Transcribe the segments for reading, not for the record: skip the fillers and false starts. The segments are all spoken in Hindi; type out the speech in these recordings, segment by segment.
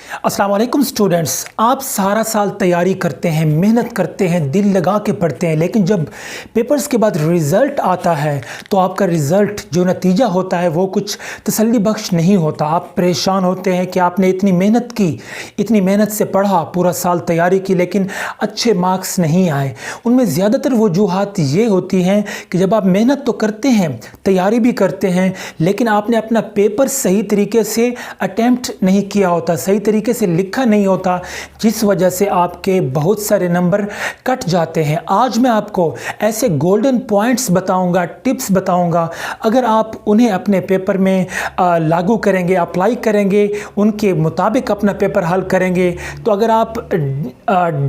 अस्सलाम वालेकुम स्टूडेंट्स। आप सारा साल तैयारी करते हैं, मेहनत करते हैं, दिल लगा के पढ़ते हैं, लेकिन जब पेपर्स के बाद रिज़ल्ट आता है तो आपका रिज़ल्ट जो नतीजा होता है वो कुछ तसल्ली बख्श नहीं होता। आप परेशान होते हैं कि आपने इतनी मेहनत की, इतनी मेहनत से पढ़ा, पूरा साल तैयारी की, लेकिन अच्छे मार्क्स नहीं आए। उनमें ज़्यादातर वजूहात ये होती हैं कि जब आप मेहनत तो करते हैं, तैयारी भी करते हैं, लेकिन आपने अपना पेपर सही तरीके से अटैम्प्ट नहीं किया होता, सही तरीके से लिखा नहीं होता, जिस वजह से आपके बहुत सारे नंबर कट जाते हैं। आज मैं आपको ऐसे गोल्डन पॉइंट्स बताऊंगा, टिप्स बताऊंगा। अगर आप उन्हें अपने पेपर में लागू करेंगे, अप्लाई करेंगे, उनके मुताबिक अपना पेपर हल करेंगे, तो अगर आप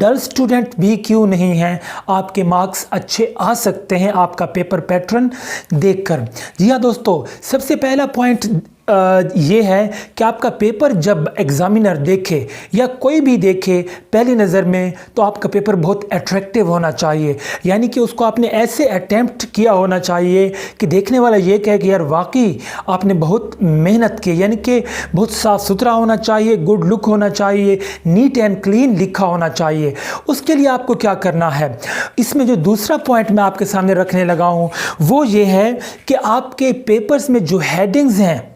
डल स्टूडेंट भी क्यों नहीं हैं, आपके मार्क्स अच्छे आ सकते हैं आपका पेपर पैटर्न देखकर। जी हाँ दोस्तों, सबसे पहला पॉइंट ये है कि आपका पेपर जब एग्ज़ामिनर देखे या कोई भी देखे पहली नज़र में, तो आपका पेपर बहुत अट्रैक्टिव होना चाहिए। यानी कि उसको आपने ऐसे अटैम्प्ट किया होना चाहिए कि देखने वाला ये कहे कि यार वाकई आपने बहुत मेहनत की। यानी कि बहुत साफ़ सुथरा होना चाहिए, गुड लुक होना चाहिए, नीट एंड क्लीन लिखा होना चाहिए। उसके लिए आपको क्या करना है, इसमें जो दूसरा पॉइंट मैं आपके सामने रखने लगा हूँ वो ये है कि आपके पेपर्स में जो हेडिंग्स हैं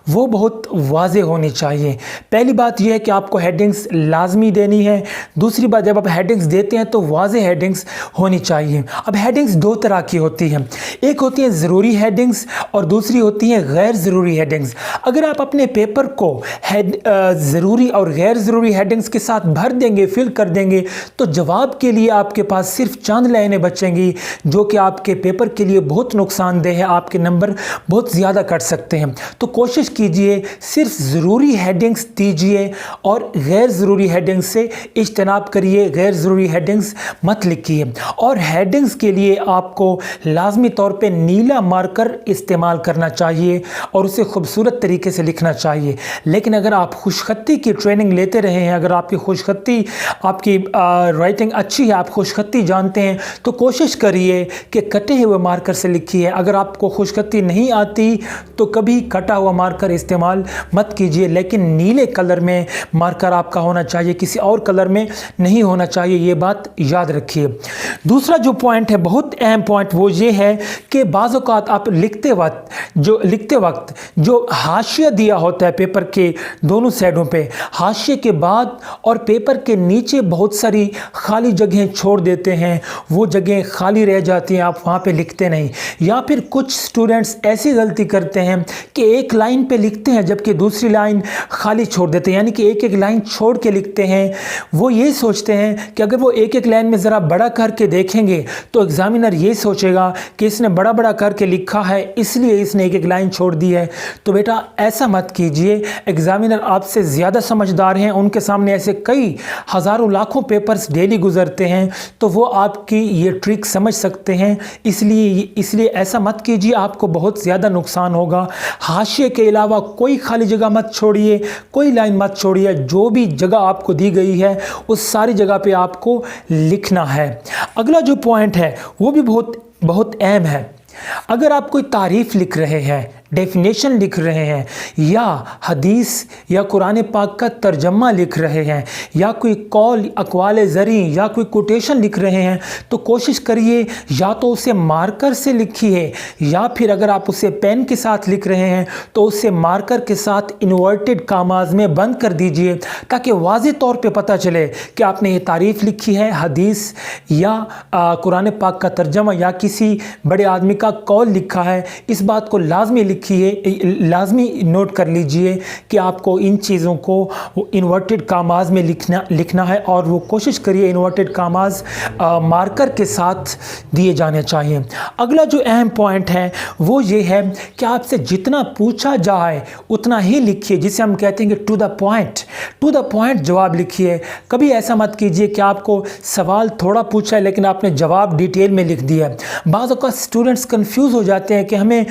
वो बहुत वाज़े होनी चाहिए। पहली बात यह है कि आपको हेडिंग्स लाजमी देनी है। दूसरी बात, जब आप हेडिंग्स देते हैं तो वाज़े हेडिंग्स होनी चाहिए। अब हेडिंग्स दो तरह की होती हैं, एक होती है ज़रूरी हेडिंग्स और दूसरी होती है गैर ज़रूरी हेडिंग्स। अगर आप अपने पेपर को ज़रूरी और गैर ज़रूरी हेडिंग्स के साथ भर देंगे, फिल कर देंगे, तो जवाब के लिए आपके पास सिर्फ चंद लाइनें बचेंगी, जो कि आपके पेपर के लिए बहुत नुकसानदेह है। आपके नंबर बहुत ज़्यादा कट सकते हैं। तो कोशिश कीजिए सिर्फ ज़रूरी हेडिंग्स दीजिए और गैर ज़रूरी हेडिंग्स से इज्तनाब करिए, गैर ज़रूरी हेडिंग्स मत लिखिए। और हेडिंग्स के लिए आपको लाजमी तौर पे नीला मार्कर इस्तेमाल करना चाहिए और उसे खूबसूरत तरीके से लिखना चाहिए। लेकिन अगर आप खुशखत्ती की ट्रेनिंग लेते रहे हैं, अगर आपकी खुशखत्ती, आपकी राइटिंग अच्छी है, आप खुशखत्ती जानते हैं, तो कोशिश करिए कि कटे हुए मार्कर से लिखिए। अगर आपको खुशखत्ती नहीं आती तो कभी कटा हुआ मार्कर इस्तेमाल मत कीजिए, लेकिन नीले कलर में मार्कर आपका होना चाहिए, किसी और कलर में नहीं होना चाहिए। ये बात याद रखिए। दूसरा जो पॉइंट है, बहुत अहम पॉइंट, वो ये है कि बाज़ औक़ात आप लिखते वक्त जो हाशिया दिया होता है पेपर के दोनों साइडों पे, हाशिए के बाद और पेपर के नीचे बहुत सारी खाली जगहें छोड़ देते हैं, वो जगहें खाली रह जाती हैं, आप वहाँ पे लिखते नहीं। या फिर कुछ स्टूडेंट्स ऐसी गलती करते हैं कि एक लाइन पे लिखते हैं जबकि दूसरी लाइन खाली छोड़ देते हैं, यानी कि एक एक लाइन छोड़ के लिखते हैं। वो ये सोचते हैं कि अगर वो एक एक लाइन में ज़रा बड़ा करके देखेंगे तो एग्ज़ामिनर ये सोचेगा कि इसने बड़ा बड़ा करके लिखा है, इसलिए इसने एक एक लाइन छोड़ दी है। तो बेटा ऐसा मत कीजिए। एग्ज़ामिनर आपसे ज़्यादा समझदार हैं, उनके सामने ऐसे कई हज़ारों लाखों पेपर्स डेली गुजरते हैं, तो वो आपकी ये ट्रिक समझ सकते हैं। इसलिए ऐसा मत कीजिए, आपको बहुत ज़्यादा नुकसान होगा। हाशिए के अलावा कोई खाली जगह मत छोड़िए, कोई लाइन मत छोड़िए। जो भी जगह आपको दी गई है उस सारी जगह पे आपको लिखना है। अगला जो पॉइंट है वो भी बहुत अहम है। अगर आप कोई तारीफ़ लिख रहे हैं, डेफिनेशन लिख रहे हैं, या हदीस या कुरान पाक का तर्जमा लिख रहे हैं, या कोई कौल अक़वाल ज़री या कोई कोटेशन लिख रहे हैं, तो कोशिश करिए या तो उसे मार्कर से लिखिए, या फिर अगर आप उसे पेन के साथ लिख रहे हैं तो उसे मार्कर के साथ इन्वर्टेड कामाज में बंद कर दीजिए, ताकि वाज़े तौर पे पता चले कि आपने ये तारीफ़ लिखी है, हदीस या कुरान पाक का तर्जमा या किसी बड़े आदमी का कौल लिखा है। इस बात को लाजमी लाजमी नोट कर लीजिए कि आपको इन चीज़ों को इन्वर्टेड कामाज में लिखना है, और वो कोशिश करिए इन्वर्टेड कामाज मार्कर के साथ दिए जाने चाहिए। अगला जो अहम पॉइंट है वो ये है कि आपसे जितना पूछा जाए उतना ही लिखिए, जिसे हम कहते हैं कि टू द पॉइंट जवाब लिखिए। कभी ऐसा मत कीजिए कि आपको सवाल थोड़ा पूछा है लेकिन आपने जवाब डिटेल में लिख दिया। बाज़ औक़ात स्टूडेंट्स कंफ्यूज हो जाते हैं कि हमें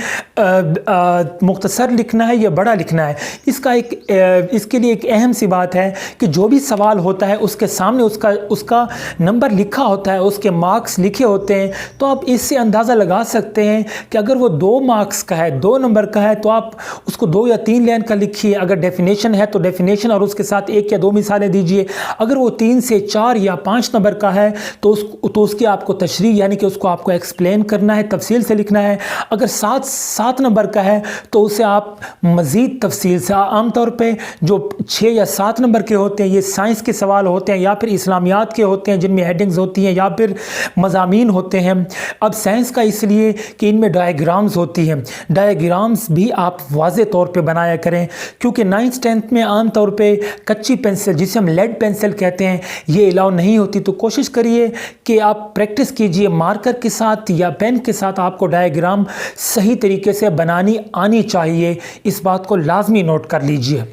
मुख्तसर लिखना है या बड़ा लिखना है। इसके लिए एक अहम सी बात है कि जो भी सवाल होता है उसके सामने उसका नंबर लिखा होता है, उसके मार्क्स लिखे होते हैं। तो आप इससे अंदाज़ा लगा सकते हैं कि अगर वो 2 मार्क्स का है, 2 नंबर का है, तो आप उसको 2 या 3 लाइन का लिखिए। अगर डेफिनेशन है तो डेफिनेशन और उसके साथ 1 या 2 मिसालें दीजिए। अगर वो 3 से 4 या 5 नंबर का है तो उसकी आपको तशरीह यानी कि उसको आपको एक्सप्लेन करना है, तफसील से लिखना है। अगर 7 नंबर का है तो उसे आप मज़ीद तफसील से, आमतौर पे जो 6 या 7 नंबर के होते हैं ये साइंस के सवाल होते हैं या फिर इस्लामियात के होते हैं जिनमें हेडिंग्स होती हैं या फिर मज़ामीन होते हैं। अब साइंस का इसलिए कि इनमें डायग्राम्स होती हैं, डायग्राम्स भी आप वाज़े तौर पे बनाया करें, क्योंकि 9th 10th में आम तौर पे कच्ची पेंसिल जिसे हम लेड पेंसिल कहते हैं ये अलाउ नहीं होती। तो कोशिश करिए कि आप प्रैक्टिस कीजिए मार्कर के साथ या पेन के साथ, आपको डायग्राम सही तरीके से बनानी आनी चाहिए। इस बात को लाजमी नोट कर लीजिए।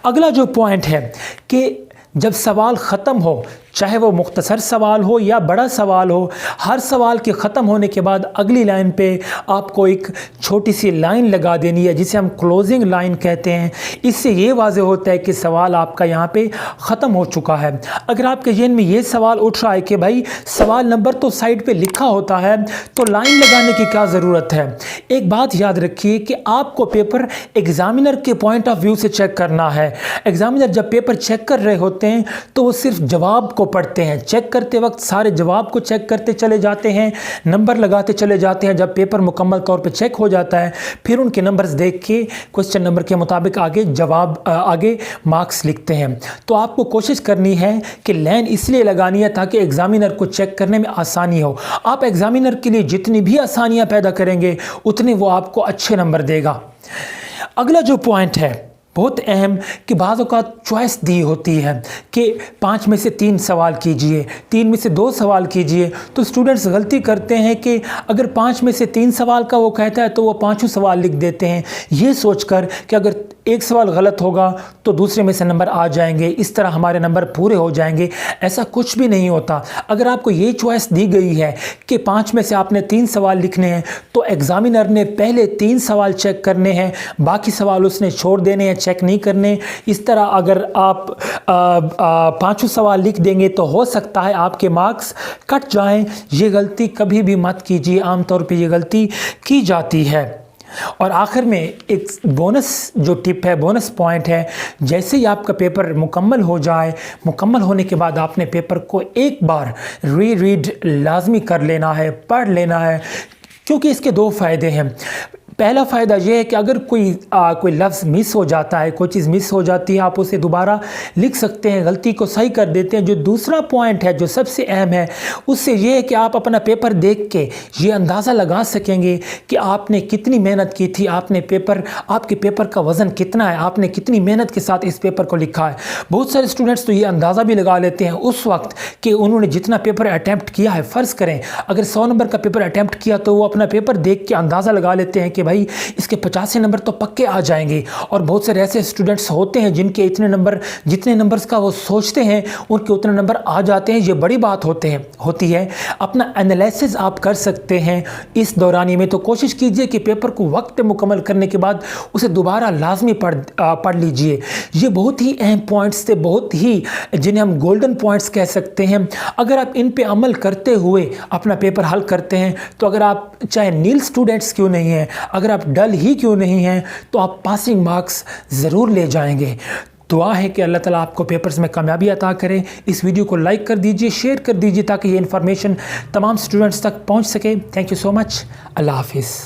अगला जो पॉइंट है कि जब सवाल ख़त्म हो, चाहे वो मुख्तसर सवाल हो या बड़ा सवाल हो, हर सवाल के ख़त्म होने के बाद अगली लाइन पे आपको एक छोटी सी लाइन लगा देनी है जिसे हम क्लोजिंग लाइन कहते हैं। इससे ये वाज़े होता है कि सवाल आपका यहाँ पे ख़त्म हो चुका है। अगर आपके जहन में ये सवाल उठ रहा है कि भाई सवाल नंबर तो साइड पे लिखा होता है तो लाइन लगाने की क्या ज़रूरत है, एक बात याद रखिए कि आपको पेपर एग्ज़ामिनर के पॉइंट ऑफ व्यू से चेक करना है। एग्ज़ामिनर जब पेपर चेक कर रहे होते हैं तो वो सिर्फ जवाब को पढ़ते हैं, चेक करते वक्त सारे जवाब को चेक करते चले जाते हैं, नंबर लगाते चले जाते हैं। जब पेपर मुकम्मल तौर पे चेक हो जाता है फिर उनके नंबर्स देख के क्वेश्चन नंबर के मुताबिक आगे मार्क्स लिखते हैं। तो आपको कोशिश करनी है कि लाइन इसलिए लगानी है ताकि एग्जामिनर को चेक करने में आसानी हो। आप एग्जामिनर के लिए जितनी भी आसानियां पैदा करेंगे उतने वो आपको अच्छे नंबर देगा। अगला जो पॉइंट है बहुत अहम कि बाज़ औक़ात चॉइस दी होती है कि 5 में से 3 सवाल कीजिए, 3 में से 2 सवाल कीजिए। तो स्टूडेंट्स गलती करते हैं कि अगर 5 में से 3 सवाल का वो कहता है तो वो 5 सवाल लिख देते हैं, ये सोचकर कि अगर एक सवाल गलत होगा तो दूसरे में से नंबर आ जाएंगे, इस तरह हमारे नंबर पूरे हो जाएंगे। ऐसा कुछ भी नहीं होता। अगर आपको ये चॉइस दी गई है कि 5 में से आपने 3 सवाल लिखने हैं तो एग्ज़ामिनर ने पहले 3 सवाल चेक करने हैं, बाकी सवाल उसने छोड़ देने हैं, चेक नहीं करने। इस तरह अगर आप 5 सवाल लिख देंगे तो हो सकता है आपके मार्क्स कट जाएं। ये गलती कभी भी मत कीजिए, आमतौर पे ये गलती की जाती है। और आखिर में एक बोनस जो टिप है, बोनस पॉइंट है, जैसे ही आपका पेपर मुकम्मल हो जाए, मुकम्मल होने के बाद आपने पेपर को एक बार रीड लाजमी कर लेना है, पढ़ लेना है, क्योंकि इसके 2 फ़ायदे हैं। पहला फ़ायदा ये है कि अगर कोई लफ्ज़ मिस हो जाता है, कोई चीज़ मिस हो जाती है, आप उसे दोबारा लिख सकते हैं, गलती को सही कर देते हैं। जो दूसरा पॉइंट है जो सबसे अहम है उससे ये है कि आप अपना पेपर देख के ये अंदाज़ा लगा सकेंगे कि आपने कितनी मेहनत की थी, आपके पेपर का वज़न कितना है, आपने कितनी मेहनत के साथ इस पेपर को लिखा है। बहुत सारे स्टूडेंट्स तो ये अंदाज़ा भी लगा लेते हैं उस वक्त कि उन्होंने जितना पेपर अटैम्प्ट किया है। फ़र्ज़ करें अगर 100 नंबर का पेपर अटैम्प्ट किया तो वो अपना पेपर देख के अंदाज़ा लगा लेते हैं कि भाई इसके 85 नंबर तो पक्के आ जाएंगे। और बहुत सारे ऐसे स्टूडेंट्स होते हैं जिनके जितने नंबर्स का वो सोचते हैं उनके उतने नंबर आ जाते हैं। ये बड़ी बात होती है। अपना एनालिसिस आप कर सकते हैं इस दौरानी में। तो कोशिश कीजिए कि पेपर को वक्त पे मुकम्मल करने के बाद उसे दोबारा लाजमी पढ़ लीजिए। ये बहुत ही अहम पॉइंट्स थे, बहुत ही जिन्हें हम गोल्डन पॉइंट्स कह सकते हैं। अगर आप इन पे अमल करते हुए अपना पेपर हल करते हैं तो अगर आप चाहे नील स्टूडेंट्स क्यों नहीं हैं, अगर आप डल ही क्यों नहीं हैं, तो आप पासिंग मार्क्स ज़रूर ले जाएंगे। दुआ है कि अल्लाह ताला आपको पेपर्स में कामयाबी अता करें। इस वीडियो को लाइक कर दीजिए, शेयर कर दीजिए ताकि ये इन्फॉर्मेशन तमाम स्टूडेंट्स तक पहुंच सके। Thank you so much. अल्लाह हाफिज़।